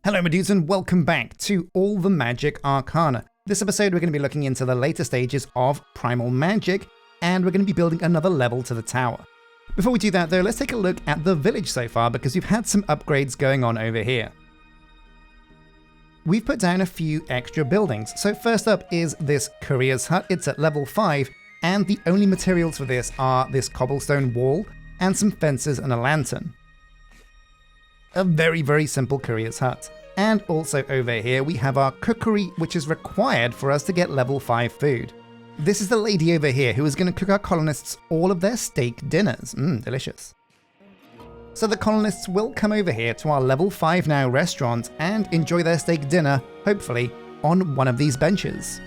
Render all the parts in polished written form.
Hello my dudes and welcome back to All the Magic Arcana. This episode we're going to be looking into the later stages of Primal Magick, and we're going to be building another level to the tower. Before we do that though, let's take a look at the village so far because we've had some upgrades going on over here. We've put down a few extra buildings. So first up is this courier's hut. It's at level 5 and the only materials for this are this cobblestone wall and some fences and a lantern. A very simple courier's hut. And also over here we have our cookery, which is required for us to get level 5 food. This is the lady over here who is going to cook our colonists all of their steak dinners. Delicious. So the colonists will come over here to our level 5 now restaurant and enjoy their steak dinner, hopefully, on one of these benches.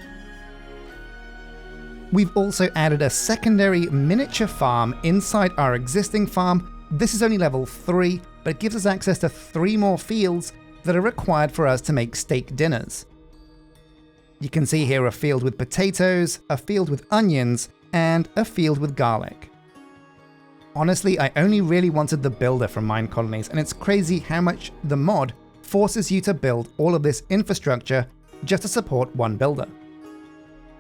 We've also added a secondary miniature farm inside our existing farm. This is only level 3, but it gives us access to 3 more fields that are required for us to make steak dinners. You can see here a field with potatoes, a field with onions, and a field with garlic. Honestly, I only really wanted the builder from Mine Colonies, and it's crazy how much the mod forces you to build all of this infrastructure just to support one builder.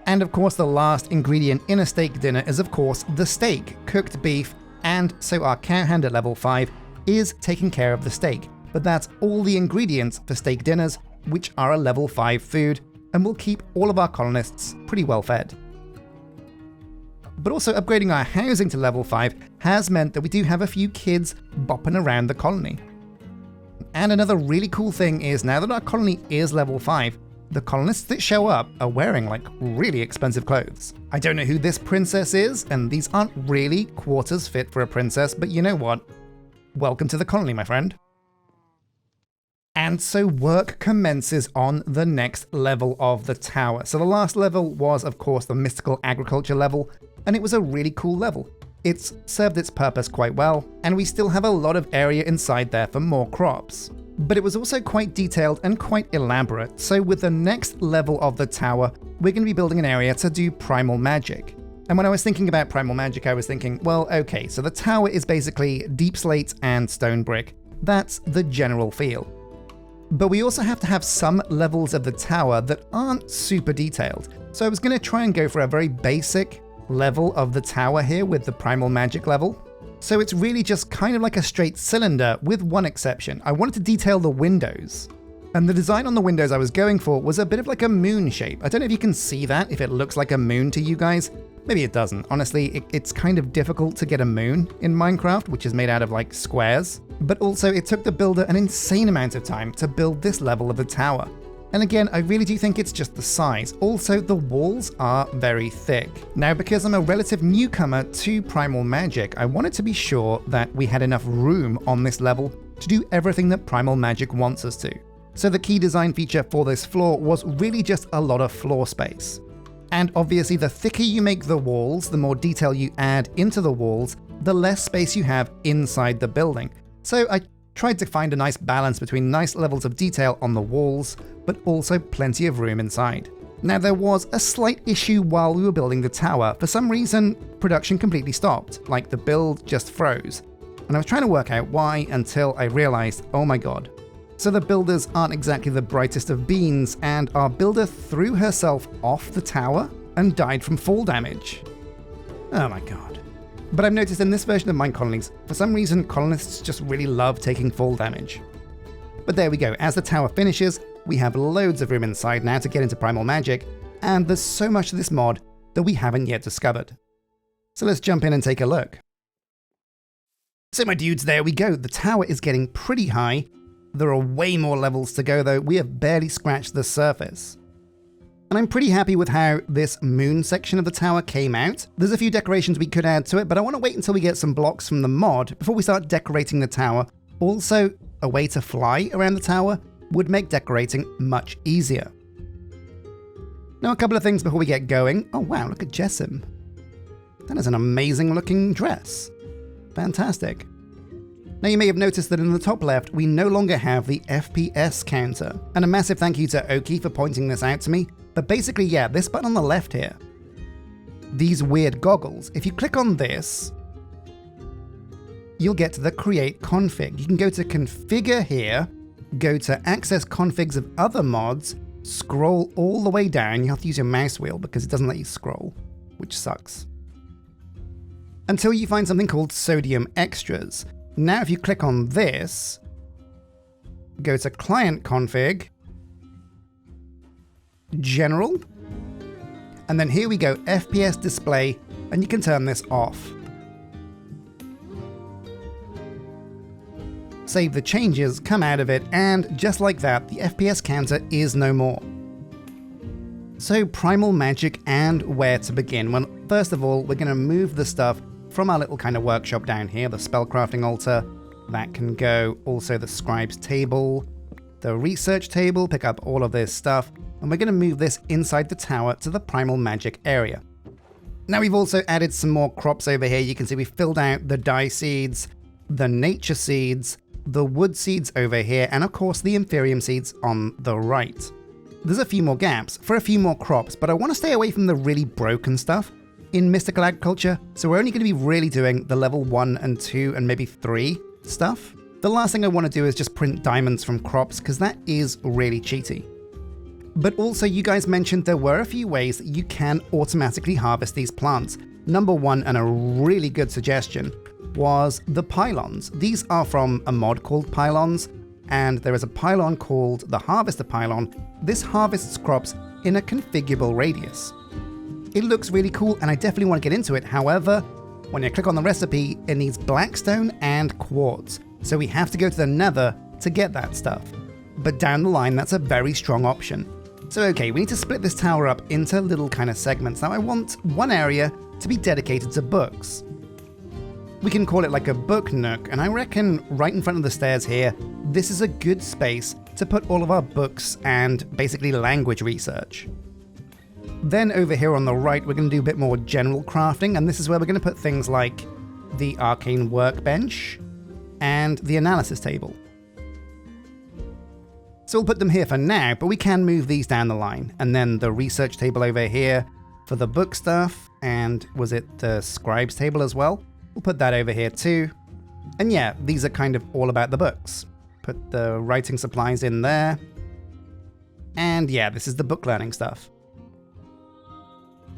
And of course the last ingredient in a steak dinner is of course the steak, cooked beef, and so our cowhand at level 5 is taking care of the steak. But that's all the ingredients for steak dinners, which are a level 5 food, and will keep all of our colonists pretty well fed. But also upgrading our housing to level 5 has meant that we do have a few kids bopping around the colony. And another really cool thing is now that our colony is level 5, the colonists that show up are wearing like really expensive clothes. I don't know who this princess is, and these aren't really quarters fit for a princess, but you know what? Welcome to the colony, my friend. And so work commences on the next level of the tower. So the last level was, of course, the mystical agriculture level, and it was a really cool level. It's served its purpose quite well, and we still have a lot of area inside there for more crops. But it was also quite detailed and quite elaborate, so with the next level of the tower, we're going to be building an area to do Primal Magick. And when I was thinking about Primal Magick, I was thinking, well, okay, so the tower is basically deep slate and stone brick. That's the general feel. But we also have to have some levels of the tower that aren't super detailed. So I was going to try and go for a very basic level of the tower here with the Primal Magick level. So it's really just kind of like a straight cylinder with one exception. I wanted to detail the windows. And the design on the windows I was going for was a bit of like a moon shape. I don't know if you can see that, if it looks like a moon to you guys. Maybe it doesn't. Honestly, it's kind of difficult to get a moon in Minecraft, which is made out of like squares. But also it took the builder an insane amount of time to build this level of the tower. And again, I really do think it's just the size. Also, the walls are very thick. Now, because I'm a relative newcomer to Primal Magick, I wanted to be sure that we had enough room on this level to do everything that Primal Magick wants us to. So the key design feature for this floor was really just a lot of floor space. And obviously, the thicker you make the walls, the more detail you add into the walls, the less space you have inside the building. So I tried to find a nice balance between nice levels of detail on the walls, but also plenty of room inside. Now there was a slight issue while we were building the tower. For some reason, production completely stopped, like the build just froze. And I was trying to work out why until I realized, oh my god. So the builders aren't exactly the brightest of beans, and our builder threw herself off the tower and died from fall damage. Oh my god. But I've noticed in this version of Mine Colonies, for some reason colonists just really love taking fall damage. But there we go, as the tower finishes, we have loads of room inside now to get into Primal Magick, and there's so much of this mod that we haven't yet discovered. So let's jump in and take a look. So my dudes, there we go, the tower is getting pretty high. There are way more levels to go though, we have barely scratched the surface. And I'm pretty happy with how this moon section of the tower came out. There's a few decorations we could add to it, but I want to wait until we get some blocks from the mod before we start decorating the tower. Also, a way to fly around the tower would make decorating much easier. Now a couple of things before we get going. Oh wow, look at Jessim. That is an amazing looking dress. Fantastic. Now you may have noticed that in the top left, we no longer have the FPS counter. And a massive thank you to Oki for pointing this out to me. But basically, yeah, this button on the left here, these weird goggles, if you click on this, you'll get to the create config. You can go to configure here, go to access configs of other mods, scroll all the way down. You have to use your mouse wheel because it doesn't let you scroll, which sucks. Until you find something called Sodium Extras. Now if you click on this, go to Client Config, General, and then here we go, FPS Display, and you can turn this off. Save the changes, come out of it, and just like that, the FPS counter is no more. So Primal Magick and where to begin? Well, first of all, we're going to move the stuff from our little kind of workshop down here, the spellcrafting altar. That can go, also the scribe's table, the research table, pick up all of this stuff, and we're going to move this inside the tower to the Primal Magick area. Now we've also added some more crops over here. You can see we've filled out the dye seeds, the nature seeds, the wood seeds over here, and of course the Inferium seeds on the right. There's a few more gaps for a few more crops, but I want to stay away from the really broken stuff in Mystical Agriculture, so we're only going to be really doing the level 1 and 2 and maybe 3 stuff. The last thing I want to do is just print diamonds from crops, because that is really cheaty. But also, you guys mentioned there were a few ways that you can automatically harvest these plants. Number one, and a really good suggestion, was the pylons. These are from a mod called Pylons, and there is a pylon called the Harvester Pylon. This harvests crops in a configurable radius. It looks really cool, and I definitely want to get into it. However, when you click on the recipe, it needs blackstone and quartz, so we have to go to the Nether to get that stuff. But down the line, that's a very strong option. So okay, we need to split this tower up into little kind of segments. Now I want one area to be dedicated to books. We can call it like a book nook, and I reckon right in front of the stairs here, this is a good space to put all of our books and basically language research. Then over here on the right, we're going to do a bit more general crafting, and this is where we're going to put things like the Arcane workbench and the analysis table. So we'll put them here for now, but we can move these down the line. And then the research table over here for the book stuff, and was it the scribes table as well? We'll put that over here too. And yeah, these are kind of all about the books. Put the writing supplies in there. And yeah, this is the book learning stuff.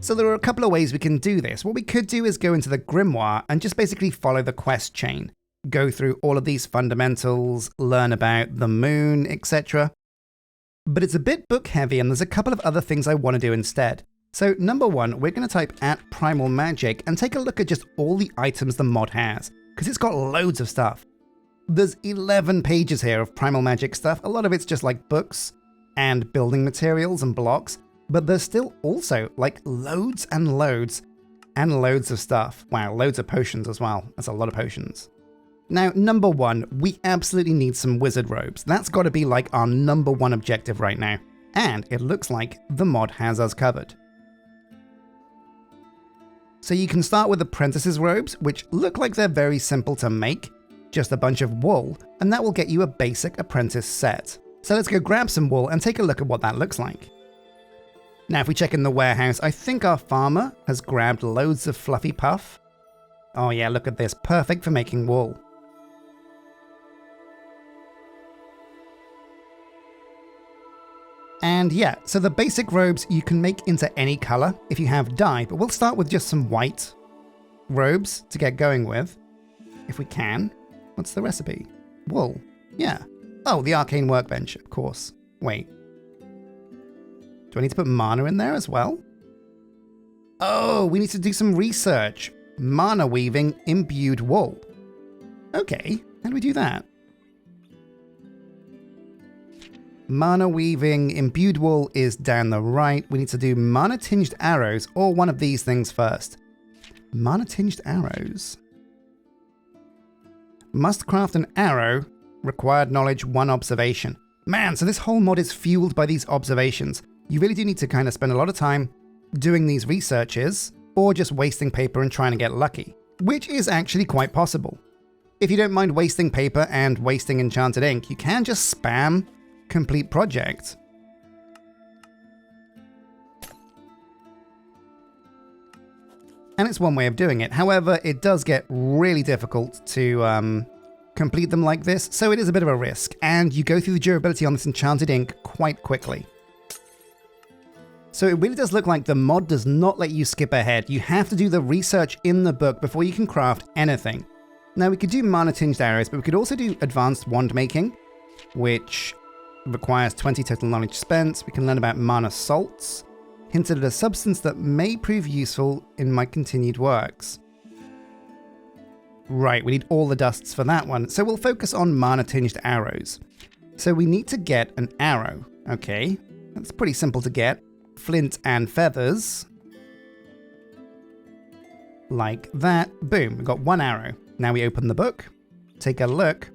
So there are a couple of ways we can do this. What we could do is go into the grimoire and just basically follow the quest chain. Go through all of these fundamentals, learn about the moon, etc. But it's a bit book heavy, and there's a couple of other things I want to do instead. So number one, we're going to type @Primal Magick and take a look at just all the items the mod has, because it's got loads of stuff. There's 11 pages here of Primal Magick stuff. A lot of it's just like books and building materials and blocks, but there's still also like loads and loads and loads of stuff. Wow, loads of potions as well. That's a lot of potions. Now, number one, we absolutely need some wizard robes. That's got to be like our number one objective right now. And it looks like the mod has us covered. So you can start with apprentices robes, which look like they're very simple to make. Just a bunch of wool, and that will get you a basic apprentice set. So let's go grab some wool and take a look at what that looks like. Now, if we check in the warehouse, I think our farmer has grabbed loads of fluffy puff. Oh yeah, look at this, perfect for making wool. And yeah, so the basic robes you can make into any color if you have dye, but we'll start with just some white robes to get going with, if we can. What's the recipe? Wool. Yeah. Oh, the Arcane workbench, of course. Wait. Do I need to put mana in there as well? Oh, we need to do some research. Mana weaving imbued wool. Okay, how do we do that? Mana weaving imbued wool is down the right. We need to do mana tinged arrows, or one of these things first. Mana tinged arrows. Must craft an arrow. Required knowledge 1 observation. Man, so this whole mod is fueled by these observations. You really do need to kind of spend a lot of time doing these researches, or just wasting paper and trying to get lucky, which is actually quite possible. If you don't mind wasting paper and wasting enchanted ink, you can just spam complete project. And it's one way of doing it. However, it does get really difficult to complete them like this, so it is a bit of a risk, and you go through the durability on this enchanted ink quite quickly. So it really does look like the mod does not let you skip ahead. You have to do the research in the book before you can craft anything. Now we could do mana tinged arrows, but we could also do advanced wand making, which requires 20 total knowledge spent. We can learn about mana salts, hinted at a substance that may prove useful in my continued works. Right, we need all the dusts for that one, so we'll focus on mana tinged arrows. So we need to get an arrow. Okay, that's pretty simple to get. Flint and feathers. Like that. Boom, we've got one arrow. Now we open the book, take a look,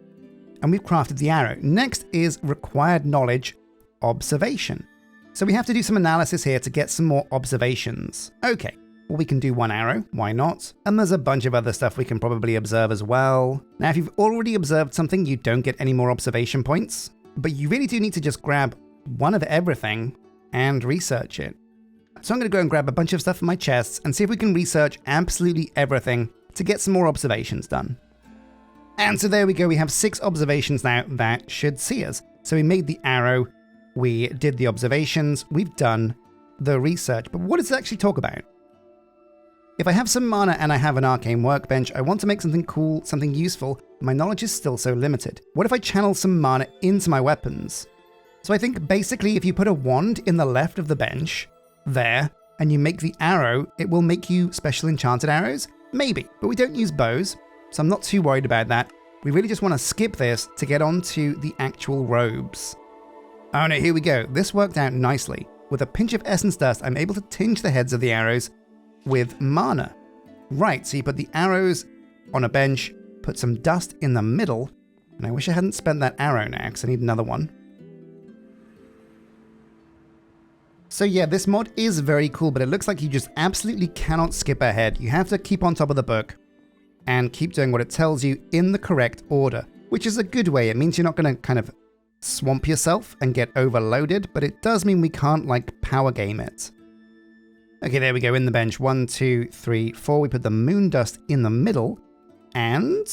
and we've crafted the arrow. Next is required knowledge, observation. So we have to do some analysis here to get some more observations. Okay, well we can do one arrow, why not? And there's a bunch of other stuff we can probably observe as well. Now if you've already observed something, you don't get any more observation points, but you really do need to just grab one of everything and research it. So I'm going to go and grab a bunch of stuff from my chests and see if we can research absolutely everything to get some more observations done. And so there we go, we have 6 observations now that should see us. So we made the arrow, we did the observations, we've done the research, but what does it actually talk about? If I have some mana and I have an arcane workbench, I want to make something cool, something useful, my knowledge is still so limited. What if I channel some mana into my weapons? So I think basically if you put a wand in the left of the bench, there, and you make the arrow, it will make you special enchanted arrows? Maybe, but we don't use bows, so I'm not too worried about that. We really just want to skip this to get onto the actual robes. Oh no, here we go. This worked out nicely. With a pinch of essence dust, I'm able to tinge the heads of the arrows with mana. Right, so you put the arrows on a bench, put some dust in the middle, and I wish I hadn't spent that arrow now, because I need another one. So yeah, this mod is very cool, but it looks like you just absolutely cannot skip ahead. You have to keep on top of the book and keep doing what it tells you in the correct order, which is a good way. It means you're not going to kind of swamp yourself and get overloaded, but it does mean we can't like power game it. Okay, there we go, in the bench. 1, 2, 3, 4. We put the moon dust in the middle, and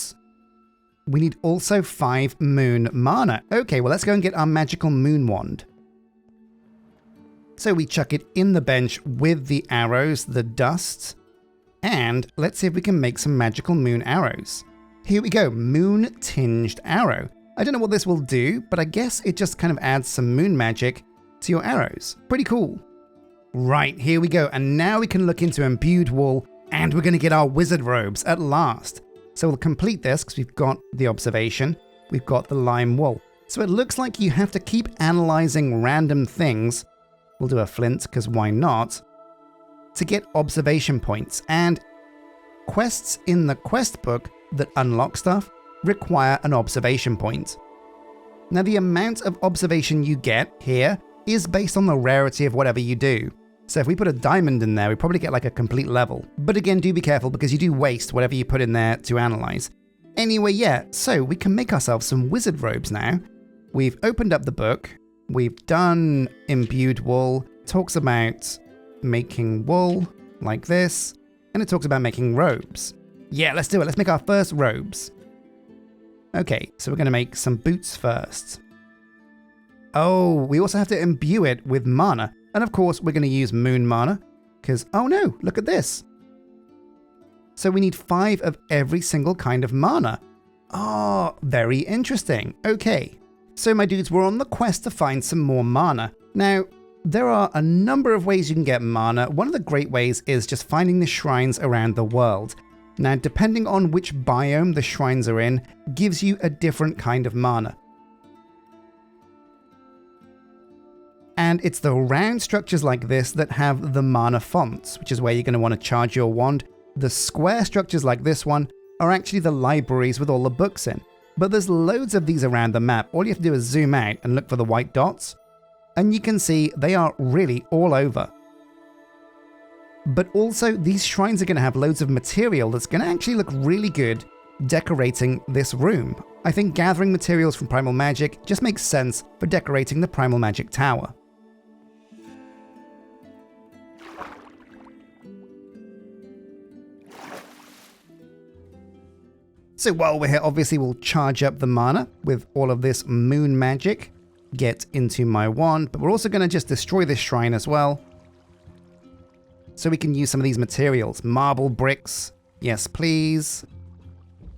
we need also 5 moon mana. Okay, well let's go and get our magical moon wand. So we chuck it in the bench with the arrows, the dust, and let's see if we can make some magical moon arrows. Here we go, moon tinged arrow. I don't know what this will do, but I guess it just kind of adds some moon magic to your arrows. Pretty cool. Right, here we go, and now we can look into imbued wool, and we're going to get our wizard robes at last. So we'll complete this because we've got the observation, we've got the lime wool. So it looks like you have to keep analyzing random things. We'll do a flint, because why not? To get observation points, and quests in the quest book that unlock stuff require an observation point. Now the amount of observation you get here is based on the rarity of whatever you do. So if we put a diamond in there, we probably get like a complete level. But again, do be careful because you do waste whatever you put in there to analyze. Anyway, yeah, so we can make ourselves some wizard robes now. We've opened up the book. We've done imbued wool, talks about making wool like this, and it talks about making robes. Yeah, let's do it. Let's make our first robes. Okay, so we're going to make some boots first. Oh, we also have to imbue it with mana. And of course, we're going to use moon mana, because, oh no, look at this. So we need 5 of every single kind of mana. Oh, very interesting. Okay. So my dudes, we're on the quest to find some more mana. Now, there are a number of ways you can get mana. One of the great ways is just finding the shrines around the world. Now, depending on which biome the shrines are in, gives you a different kind of mana. And it's the round structures like this that have the mana fonts, which is where you're going to want to charge your wand. The square structures like this one are actually the libraries with all the books in. But there's loads of these around the map. All you have to do is zoom out and look for the white dots, and you can see they are really all over. But also, these shrines are going to have loads of material that's going to actually look really good decorating this room. I think gathering materials from Primal Magick just makes sense for decorating the Primal Magick tower. So while we're here, obviously we'll charge up the mana with all of this moon magic, get into my wand, but we're also going to just destroy this shrine as well. So we can use some of these materials. Marble bricks, yes please.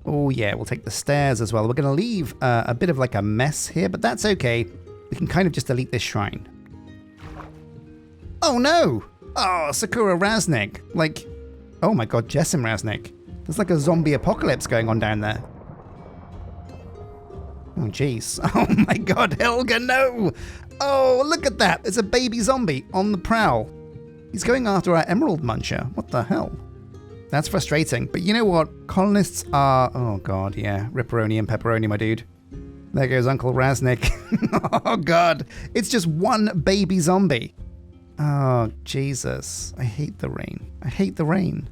Oh yeah, we'll take the stairs as well. We're going to leave a bit of like a mess here, but that's okay. We can kind of just delete this shrine. Oh no! Oh, Sakura Raznik. Like, oh my god, Jessim Raznik. There's like a zombie apocalypse going on down there. Oh jeez. Oh my god, Helga, no! Oh, look at that! There's a baby zombie on the prowl. He's going after our Emerald Muncher. What the hell? That's frustrating. But you know what? Colonists are... Oh god, yeah. Ripperoni and pepperoni, my dude. There goes Uncle Raznik. Oh god. It's just one baby zombie. Oh, Jesus. I hate the rain. I hate the rain.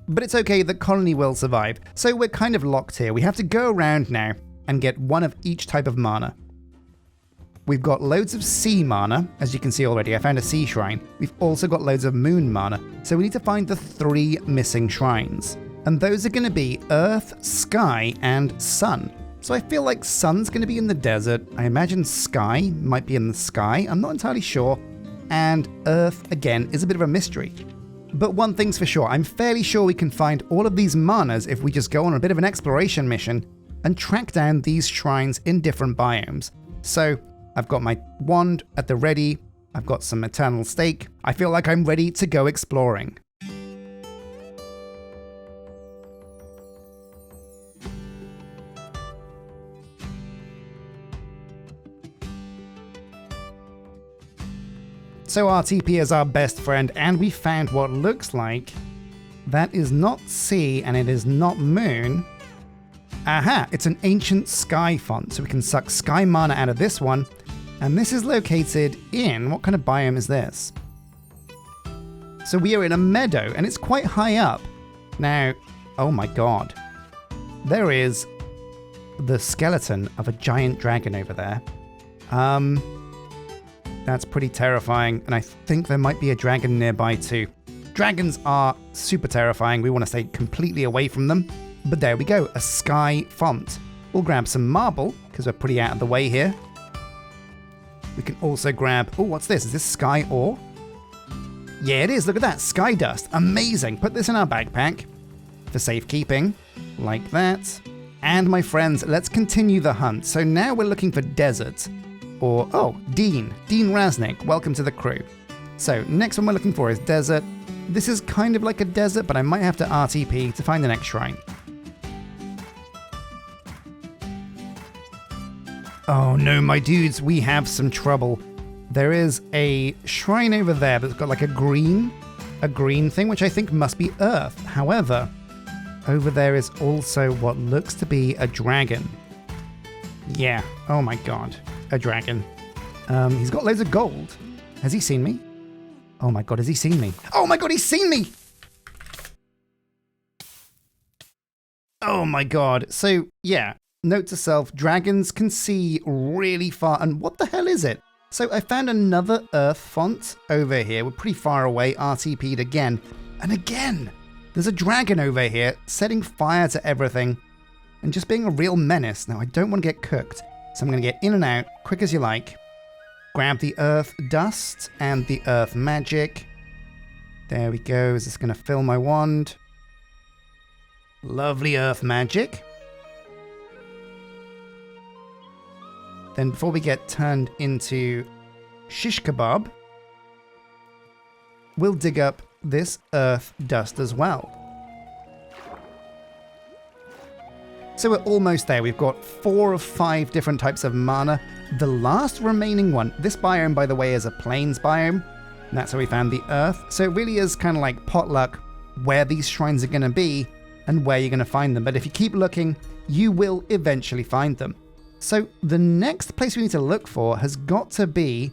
But it's okay, the colony will survive. So we're kind of locked here. We have to go around now and get one of each type of mana. We've got loads of sea mana, as you can see already. I found a sea shrine. We've also got loads of moon mana. So we need to find the 3 missing shrines. And those are going to be Earth, Sky, and Sun. So I feel like Sun's going to be in the desert. I imagine Sky might be in the sky. I'm not entirely sure. And Earth, again, is a bit of a mystery. But one thing's for sure, I'm fairly sure we can find all of these manas if we just go on a bit of an exploration mission and track down these shrines in different biomes. So I've got my wand at the ready, I've got some eternal stake, I feel like I'm ready to go exploring. So RTP is our best friend, and we found what looks like that is not sea and it is not moon. Aha, it's an ancient sky font, so we can suck sky mana out of this one. And this is located in, what kind of biome is this? So we are in a meadow, and it's quite high up. Now, oh my god. There is the skeleton of a giant dragon over there. That's pretty terrifying, and I think there might be a dragon nearby too. Dragons are super terrifying, we want to stay completely away from them. But there we go, a sky font. We'll grab some marble, because we're pretty out of the way here. We can also grab, oh, what's this? Is this sky ore? Yeah, it is, look at that, sky dust, amazing. Put this in our backpack for safekeeping, like that. And my friends, let's continue the hunt. So now we're looking for desert. Or, oh, Dean Raznik, welcome to the crew. So, next one we're looking for is desert. This is kind of like a desert, but I might have to RTP to find the next shrine. Oh no, my dudes, we have some trouble. There is a shrine over there that's got like a green thing, which I think must be Earth. However, over there is also what looks to be a dragon. Yeah, oh my god. A dragon. He's got loads of gold. Has he seen me? Oh my god, has he seen me? Oh my god, he's seen me! Oh my god. So, yeah. Note to self, dragons can see really far. And what the hell is it? So I found another Earth font over here. We're pretty far away. RTP'd again. And again, there's a dragon over here setting fire to everything and just being a real menace. Now, I don't want to get cooked. So I'm going to get in and out, quick as you like. Grab the Earth Dust and the Earth Magic. There we go. Is this going to fill my wand? Lovely Earth Magic. Then before we get turned into shish kebab, we'll dig up this Earth Dust as well. So we're almost there. We've got 4 of 5 different types of mana. The last remaining one, this biome, by the way, is a plains biome. And that's how we found the Earth. So it really is kind of like potluck where these shrines are going to be and where you're going to find them. But if you keep looking, you will eventually find them. So the next place we need to look for has got to be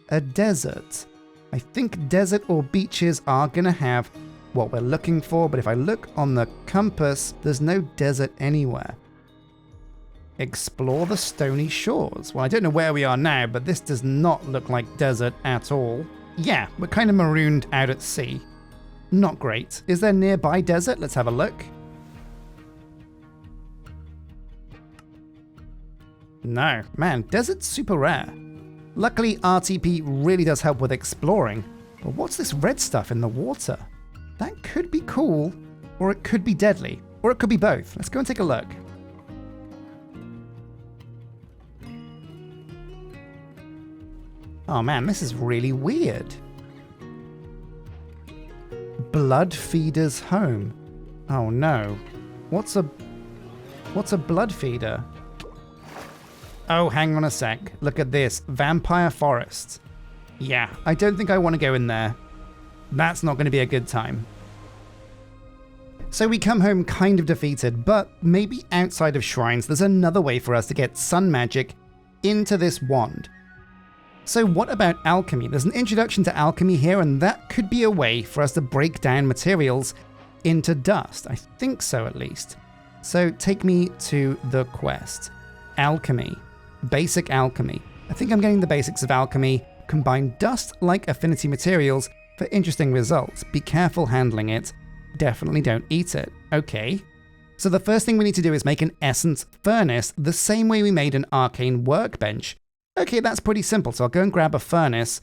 a desert. I think desert or beaches are going to have what we're looking for, but if I look on the compass, there's no desert anywhere. Explore the stony shores. Well, I don't know where we are now, but this does not look like desert at all. Yeah, we're kind of marooned out at sea. Not great. Is there nearby desert? Let's have a look. No. Man, desert's super rare. Luckily, RTP really does help with exploring. But what's this red stuff in the water? That could be cool, or it could be deadly, or it could be both. Let's go and take a look. Oh man, this is really weird. Blood Feeder's Home. Oh no. What's a blood feeder? Oh, hang on a sec. Look at this. Vampire Forest. Yeah, I don't think I want to go in there. That's not going to be a good time. So we come home kind of defeated, but maybe outside of shrines, there's another way for us to get sun magic into this wand. So what about alchemy? There's an introduction to alchemy here, and that could be a way for us to break down materials into dust. I think so, at least. So take me to the quest. Alchemy. Basic alchemy. I think I'm getting the basics of alchemy. Combine dust-like affinity materials for interesting results. Be careful handling it. Definitely don't eat it. Okay. So the first thing we need to do is make an essence furnace the same way we made an arcane workbench. Okay, that's pretty simple. So I'll go and grab a furnace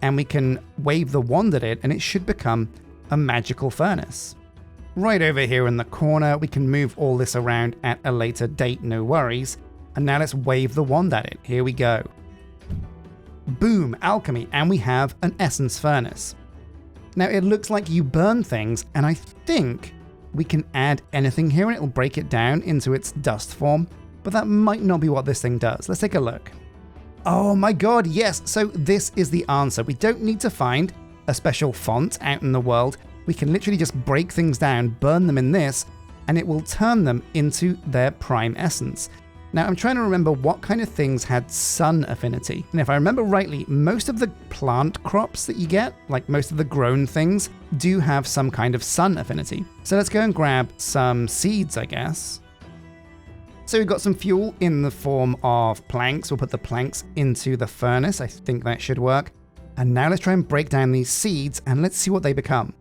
and we can wave the wand at it and it should become a magical furnace. Right over here in the corner, we can move all this around at a later date, no worries. And now let's wave the wand at it. Here we go. Boom, alchemy, and we have an essence furnace. Now it looks like you burn things, and I think we can add anything here and it'll break it down into its dust form, but that might not be what this thing does. Let's take a look. Oh my god, yes, so this is the answer. We don't need to find a special font out in the world. We can literally just break things down, burn them in this, and it will turn them into their prime essence. Now, I'm trying to remember what kind of things had sun affinity. And if I remember rightly, most of the plant crops that you get, like most of the grown things, do have some kind of sun affinity. So let's go and grab some seeds, I guess. So we've got some fuel in the form of planks. We'll put the planks into the furnace. I think that should work. And now let's try and break down these seeds and let's see what they become.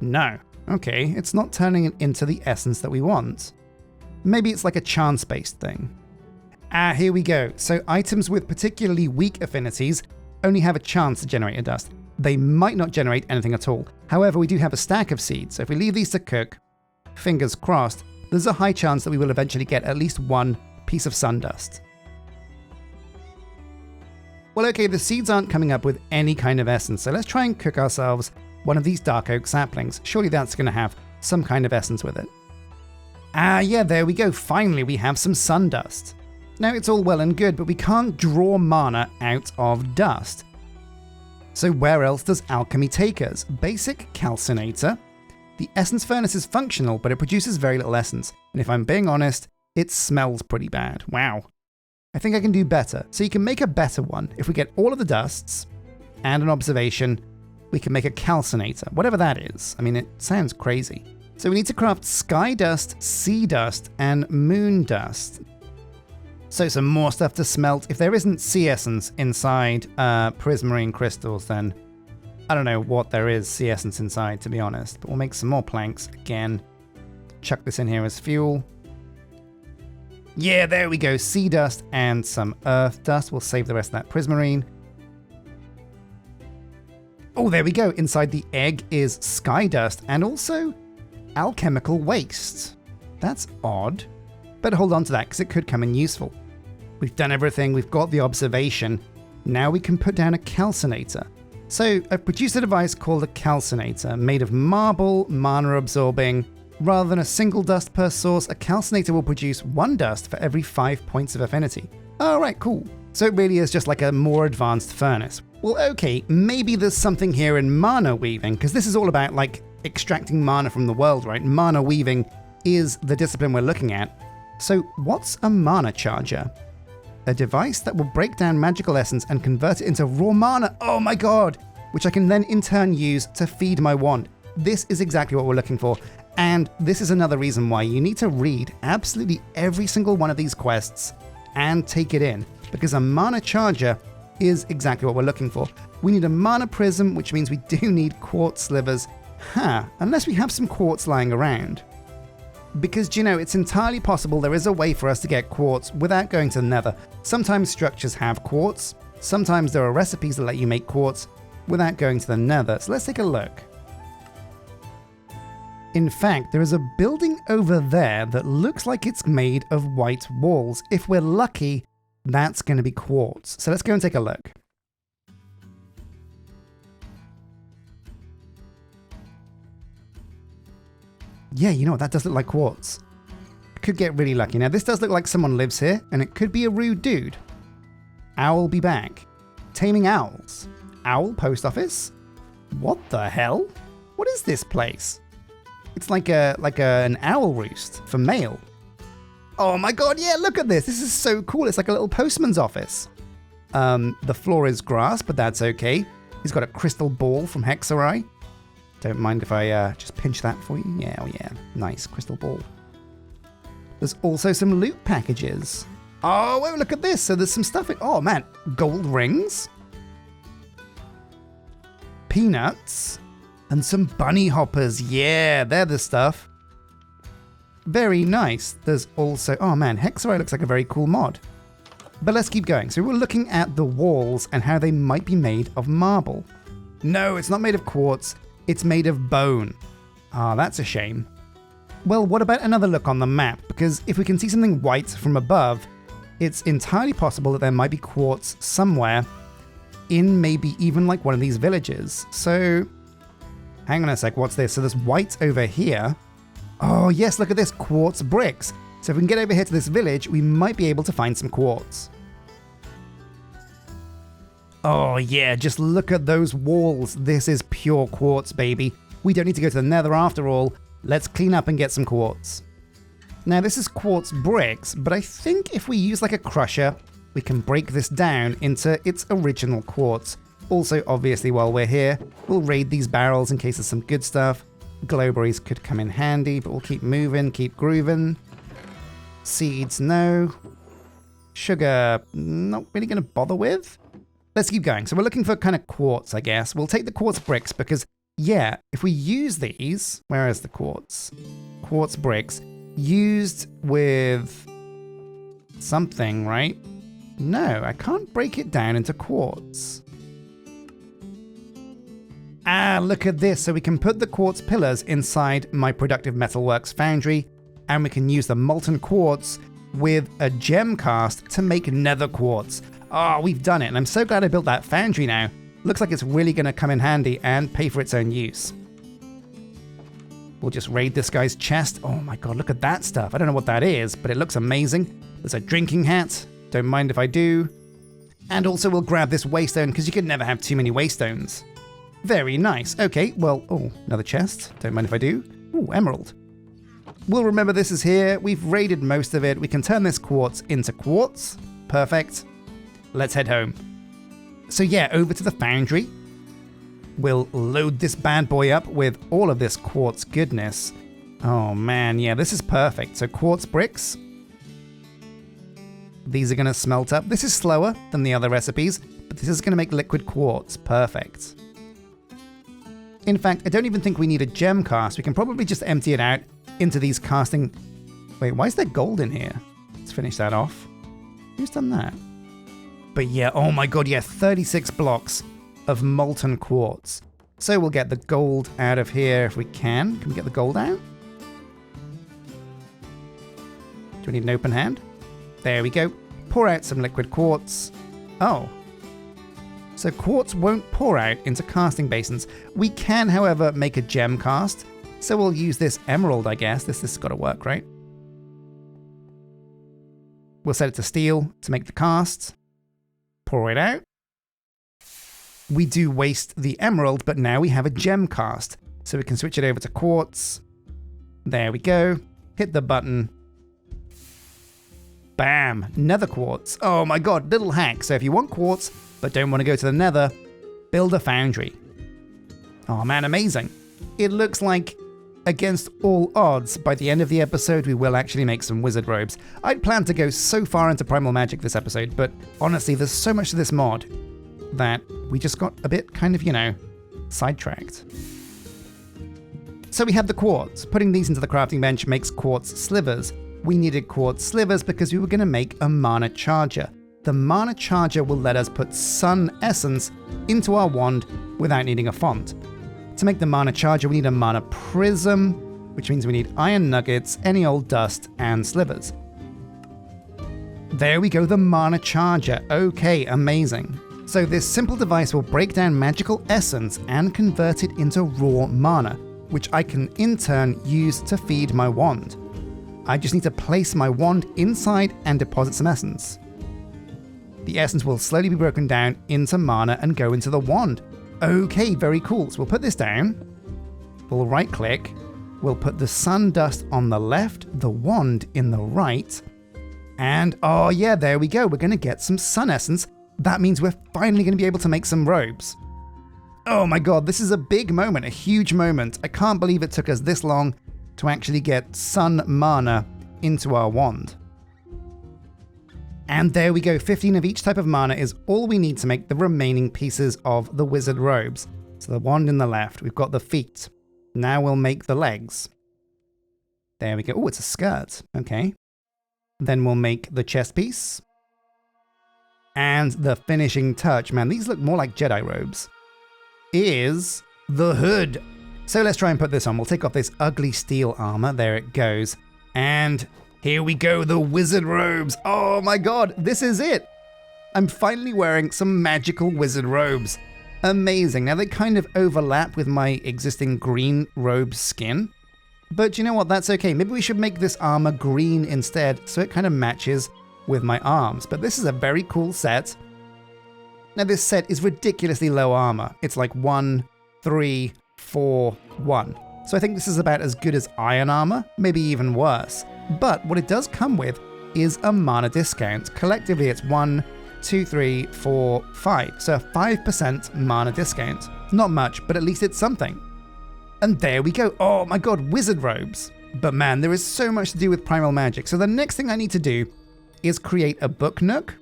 No. Okay, it's not turning it into the essence that we want. Maybe it's like a chance-based thing. Ah, here we go. So items with particularly weak affinities only have a chance to generate a dust. They might not generate anything at all. However, we do have a stack of seeds. So if we leave these to cook, fingers crossed, there's a high chance that we will eventually get at least one piece of sun dust. Well, okay, the seeds aren't coming up with any kind of essence, so let's try and cook ourselves one of these dark oak saplings. Surely that's going to have some kind of essence with it. Ah, yeah, there we go. Finally, we have some sun dust. Now, it's all well and good, but we can't draw mana out of dust. So where else does alchemy take us? Basic calcinator. The essence furnace is functional, but it produces very little essence. And if I'm being honest, it smells pretty bad. Wow. I think I can do better. So you can make a better one. If we get all of the dusts and an observation, we can make a calcinator, whatever that is. I mean, it sounds crazy. So we need to craft sky dust, sea dust, and moon dust. So some more stuff to smelt. If there isn't sea essence inside prismarine crystals, then I don't know what there is sea essence inside, to be honest. But we'll make some more planks again. Chuck this in here as fuel. Yeah, there we go. Sea dust and some earth dust. We'll save the rest of that prismarine. Oh, there we go. Inside the egg is sky dust and also alchemical waste. That's odd. Better hold on to that because it could come in useful. We've done everything. We've got the observation. Now we can put down a calcinator. So I've produced a device called a calcinator, made of marble, mana absorbing. Rather than a single dust per source, a calcinator will produce one dust for every 5 points of affinity. All right, cool. So it really is just like a more advanced furnace. Well, okay, maybe there's something here in mana weaving, because this is all about like extracting mana from the world, right? Mana weaving is the discipline we're looking at. So what's a mana charger? A device that will break down magical essence and convert it into raw mana. Oh my god! Which I can then in turn use to feed my wand. This is exactly what we're looking for. And this is another reason why you need to read absolutely every single one of these quests and take it in. Because a mana charger is exactly what we're looking for. We need a mana prism, which means we do need quartz slivers. Unless we have some quartz lying around. Because, you know, it's entirely possible there is a way for us to get quartz without going to the nether. Sometimes structures have quartz. Sometimes there are recipes that let you make quartz without going to the nether. So let's take a look. In fact, there is a building over there that looks like it's made of white walls. If we're lucky, that's going to be quartz. So let's go and take a look. Yeah, you know what? That does look like quartz. Could get really lucky. Now, this does look like someone lives here, and it could be a rude dude. Owl be back. Taming owls. Owl post office? What the hell? What is this place? It's like an owl roost for mail. Oh my god, yeah, look at this. This is so cool. It's like a little postman's office. The floor is grass, but that's okay. He's got a crystal ball from Hexarai. Don't mind if I just pinch that for you. Yeah, oh yeah, nice crystal ball. There's also some loot packages. Oh, wait, look at this. So there's some stuff. Oh man, gold rings, peanuts, and some bunny hoppers. Yeah, they're the stuff. Very nice. There's also, oh man, Hexarai looks like a very cool mod. But let's keep going. So we're looking at the walls and how they might be made of marble. No, it's not made of quartz. It's made of bone. Ah, that's a shame. Well, what about another look on the map? Because if we can see something white from above, it's entirely possible that there might be quartz somewhere in maybe even like one of these villages. So, hang on a sec, what's this? So there's white over here. Oh yes, look at this, quartz bricks. So if we can get over here to this village, we might be able to find some quartz. Oh yeah, just look at those walls. This is pure quartz, baby. We don't need to go to the nether after all. Let's clean up and get some quartz. Now this is quartz bricks, but I think if we use like a crusher, we can break this down into its original quartz. Also, obviously, while we're here, we'll raid these barrels in case there's some good stuff. Glowberries could come in handy, but we'll keep moving, keep grooving. Seeds, no. Sugar, not really going to bother with. Let's keep going. So we're looking for kind of quartz, I guess. We'll take the quartz bricks because, yeah, if we use these, where is the quartz? Quartz bricks, used with something, right? No, I can't break it down into quartz. Ah, look at this. So we can put the quartz pillars inside my productive metalworks foundry, and we can use the molten quartz with a gem cast to make nether quartz. Oh, we've done it, and I'm so glad I built that foundry now. Looks like it's really going to come in handy and pay for its own use. We'll just raid this guy's chest. Oh my god, look at that stuff. I don't know what that is, but it looks amazing. There's a drinking hat. Don't mind if I do. And also we'll grab this waystone, because you can never have too many waystones. Very nice. Okay, well, oh, another chest. Don't mind if I do. Ooh, emerald. We'll remember this is here. We've raided most of it. We can turn this quartz into quartz. Perfect. Let's head home. So yeah, over to the foundry. We'll load this bad boy up with all of this quartz goodness. Oh man, yeah, this is perfect. So quartz bricks. These are going to smelt up. This is slower than the other recipes, but this is going to make liquid quartz. Perfect. In fact, I don't even think we need a gem cast. We can probably just empty it out into these casting... Wait, why is there gold in here? Let's finish that off. Who's done that? But yeah, oh my god, yeah, 36 blocks of molten quartz. So we'll get the gold out of here if we can. Can we get the gold out? Do we need an open hand? There we go. Pour out some liquid quartz. Oh. So quartz won't pour out into casting basins. We can, however, make a gem cast. So we'll use this emerald, I guess. This has got to work, right? We'll set it to steel to make the cast. Pour it out. We do waste the emerald, but now we have a gem cast. So we can switch it over to quartz. There we go. Hit the button. Bam! Nether quartz. Oh my god, little hack. So if you want quartz, but don't want to go to the nether, build a foundry. Oh man, amazing. It looks like, against all odds, by the end of the episode, we will actually make some wizard robes. I'd planned to go so far into Primal Magick this episode, but honestly, there's so much to this mod that we just got a bit kind of, you know, sidetracked. So we have the quartz. Putting these into the crafting bench makes quartz slivers. We needed quartz slivers because we were going to make a mana charger. The mana charger will let us put sun essence into our wand without needing a font. To make the mana charger, we need a mana prism, which means we need iron nuggets, any old dust, and slivers. There we go, the mana charger. Okay, amazing. So this simple device will break down magical essence and convert it into raw mana, which I can in turn use to feed my wand. I just need to place my wand inside and deposit some essence. The essence will slowly be broken down into mana and go into the wand. Okay, very cool. So we'll put this down. We'll right click. We'll put the sun dust on the left, the wand in the right. And oh yeah, there we go. We're going to get some sun essence. That means we're finally going to be able to make some robes. Oh my god, this is a big moment, a huge moment. I can't believe it took us this long to actually get sun mana into our wand. And there we go, 15 of each type of mana is all we need to make the remaining pieces of the wizard robes. So the wand in the left, we've got the feet. Now we'll make the legs. There we go. Oh, it's a skirt. Okay. Then we'll make the chest piece. And the finishing touch, man, these look more like Jedi robes, is the hood. So let's try and put this on. We'll take off this ugly steel armor. There it goes. And here we go, the wizard robes. Oh my god, this is it. I'm finally wearing some magical wizard robes. Amazing. Now they kind of overlap with my existing green robe skin. But you know what, that's okay. Maybe we should make this armor green instead so it kind of matches with my arms. But this is a very cool set. Now this set is ridiculously low armor. It's like 1, 3, 4, 1. So I think this is about as good as iron armor, maybe even worse. But what it does come with is a mana discount. Collectively it's 1, 2, 3, 4, 5. So a 5% mana discount. Not much, but at least it's something. And there we go. Oh my god, wizard robes. But man, there is so much to do with Primal Magick. So the next thing I need to do is create a book nook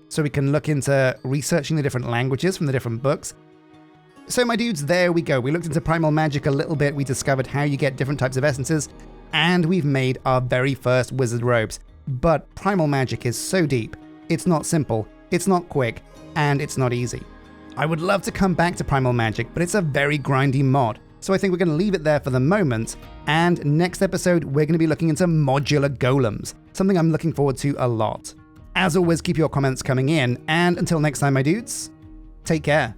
so we can look into researching the different languages from the different books. So my dudes, there we go. We looked into Primal Magick a little bit. We discovered how you get different types of essences, and we've made our very first wizard robes. But Primal Magick is so deep. It's not simple, it's not quick, and it's not easy. I would love to come back to Primal Magick, but it's a very grindy mod. So I think we're going to leave it there for the moment. And next episode, we're going to be looking into modular golems, something I'm looking forward to a lot. As always, keep your comments coming in, and until next time, my dudes, take care.